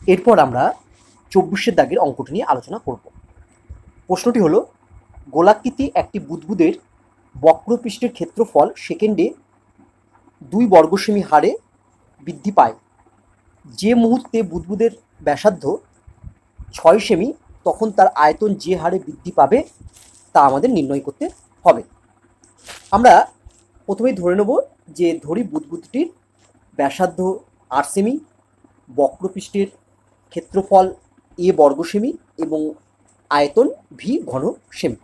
এরপর আমরা 24 দাগের অঙ্কটি নিয়ে আলোচনা করব। প্রশ্নটি হলো, গোলাকৃতি একটি বুদবুদের বক্রপৃষ্ঠের ক্ষেত্রফল সেকেন্ডে 2 বর্গ সেমি হারে বৃদ্ধি পায়। যে মুহূর্তে বুদবুদের ব্যাসার্ধ 6 সেমি, তখন তার আয়তন যে হারে বৃদ্ধি পাবে তা আমাদের নির্ণয় করতে হবে। আমরা প্রথমেই ধরে নেব যে বুদবুদটির ব্যাসার্ধ 8 সেমি, বক্রপৃষ্ঠের ক্ষেত্রফল a বর্গ সেমি এবং আয়তন v ঘন সেমি।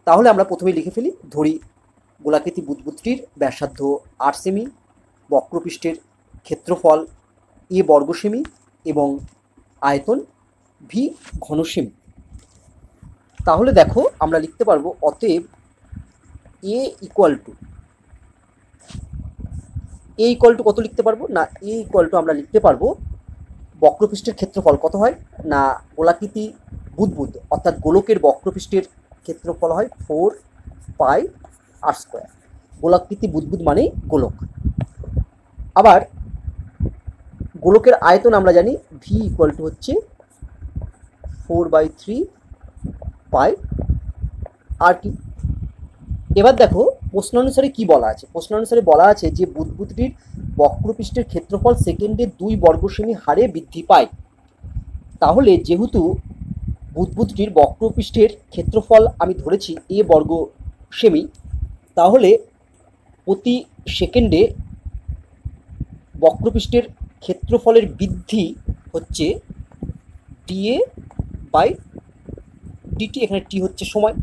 তাহলে আমরা প্রথমেই লিখে ফেলি, ধরি গোলাকৃতি বুদবুদটির ব্যাসার্ধ 8 সেমি, বক্রপৃষ্ঠের ক্ষেত্রফল a বর্গ সেমি এবং আয়তন v ঘন সেমি। তাহলে দেখো আমরা লিখতে পারবো, অতএব a ইকুয়াল টু কত লিখতে পারবো না, a ইকুয়াল টু আমরা লিখতে পারবো বক্রপৃষ্ঠের ক্ষেত্রফল কত হয় না, গোলাকৃতি বুদবুদ অর্থাৎ গোলকের বক্রপৃষ্ঠের ক্ষেত্রফল হয় 4 পাই r স্কোয়ার। গোলাকৃতি বুদবুদ মানেই গোলক। আবার গোলকের আয়তন আমরা জানি v ইকুয়াল টু হচ্ছে 4/3 পাই r কিউব। এবার দেখো প্রশ্নানুসারে কি বলা আছে। প্রশ্নানুসারে বলা আছে যে বুদবুদটির বক্রপৃষ্ঠের ক্ষেত্রফল সেকেন্ডে 2 বর্গ সেমি হারে বৃদ্ধি পায়। তাহলে যেহেতু বুদবুদটির বক্রপৃষ্ঠের ক্ষেত্রফল আমি ধরেছি a বর্গ সেমি, তাহলে প্রতি সেকেন্ডে বক্রপৃষ্ঠের ক্ষেত্রফলের বৃদ্ধি হচ্ছে dA/dt। এখানে t হচ্ছে সময়,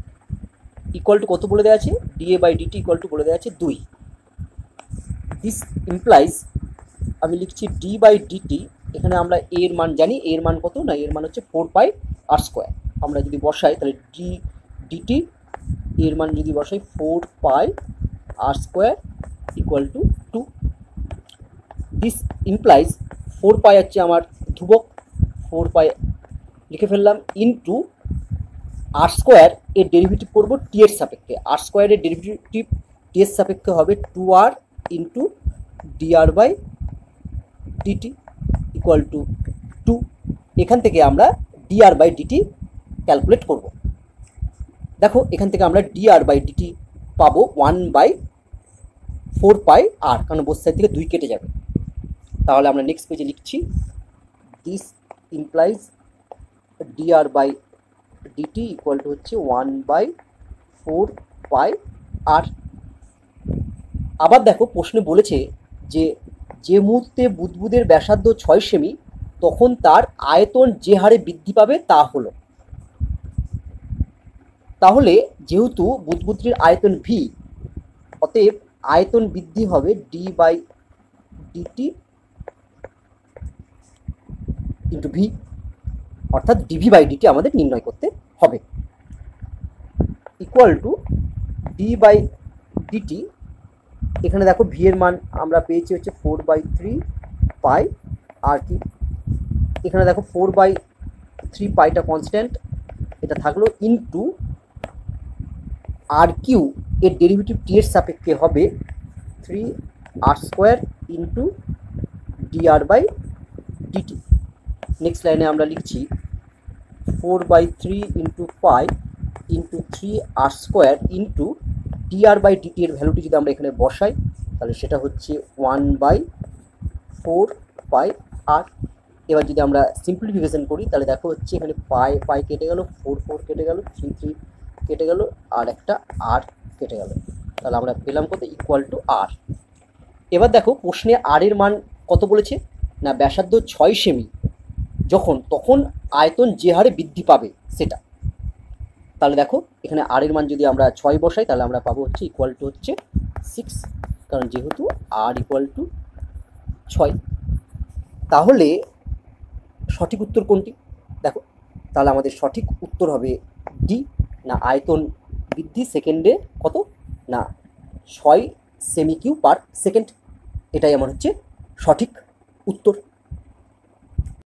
ইকুয়াল টু কত বলে দেওয়া আছে, dA/dt ইকুয়াল টু বলে দেওয়া আছে 2। দিস ইমপ্লাইজ, আমি লিখছি d/dt, এখানে আমরা a এর মান জানি, a এর মান কত না, এর মান হচ্ছে 4 পাই r স্কোয়ার। আমরা যদি বসাই তাহলে dt এর মান যদি বসাই 4 পাই r square equal to 2। This implies 4 পাই হচ্ছে আমার ধ্রুবক, 4 পাই লিখে ফেললাম, ইনটু r স্কোয়ার এর ডেরিভেটিভ করব t এর সাপেক্ষে। r স্কোয়ারের ডেরিভেটিভ t এর সাপেক্ষে হবে 2r into dr/dt equal to 2। এখান থেকে আমরা dr/dt ক্যালকুলেট করব। দেখো এখান থেকে আমরা dr/dt পাবো 1/4 পাই r, কারণ বোথ সাইড থেকে 2 কেটে যাবে। তাহলে আমরা নেক্সট পেজে লিখছি, this implies dr/dt equal to হচ্ছে 1/4 পাই r। আবার দেখো প্রশ্নে বলেছে যে মুহূর্তে বুদবুদের ব্যাসার্ধ 6 সেমি, তখন তার আয়তন যে হারে বৃদ্ধি পাবে তা হলো। তাহলে যেহেতু বুদবুদটির আয়তন v, অতএব আয়তন বৃদ্ধি হবে d/dt ইন্টু v, অর্থাৎ dv/dt আমাদের নির্ণয় করতে হবে। ইকুয়াল টু d/dt, এখানে দেখো v এর মান আমরা পেয়েছি হচ্ছে 4/3 পাই r কিউব। এখানে দেখো 4/3 পাইটা কনস্ট্যান্ট, এটা থাকলো, ইনটু r কিউব এর ডেরিভেটিভ t এর সাপেক্ষে হবে 3r square into dr/dt। Next লাইনে আমরা লিখছি 4/3 into pi into 3r square into dr/dt এর ভ্যালুটি যদি আমরা এখানে বসাই তাহলে সেটা হচ্ছে 1/4 পাই r। এবার যদি আমরা সিম্পলিফিকেশন করি তাহলে দেখো হচ্ছে এখানে পাই কেটে গেল, 4 কেটে গেল, 3 কেটে গেল, আর একটা r কেটে গেল। তাহলে আমরা পেলাম কত, ইকুয়াল টু r। এবার দেখো প্রশ্নে r এর মান কত বলেছে না, ব্যাসার্ধ 6 সেমি তখন আয়তন যে হারে বৃদ্ধি পাবে সেটা। তাহলে দেখো এখানে r এর মান যদি আমরা 6 বসাই তাহলে আমরা পাবো হচ্ছে ইকুয়াল টু হচ্ছে 6, কারণ যেহেতু r ইকুয়াল টু 6। তাহলে সঠিক উত্তর কোনটি দেখো, তাহলে আমাদের সঠিক উত্তর হবে ডি, না আয়তন বৃদ্ধি সেকেন্ডে কত না 6 সেমি কিউব পার সেকেন্ড। এটাই আমার হচ্ছে সঠিক উত্তর।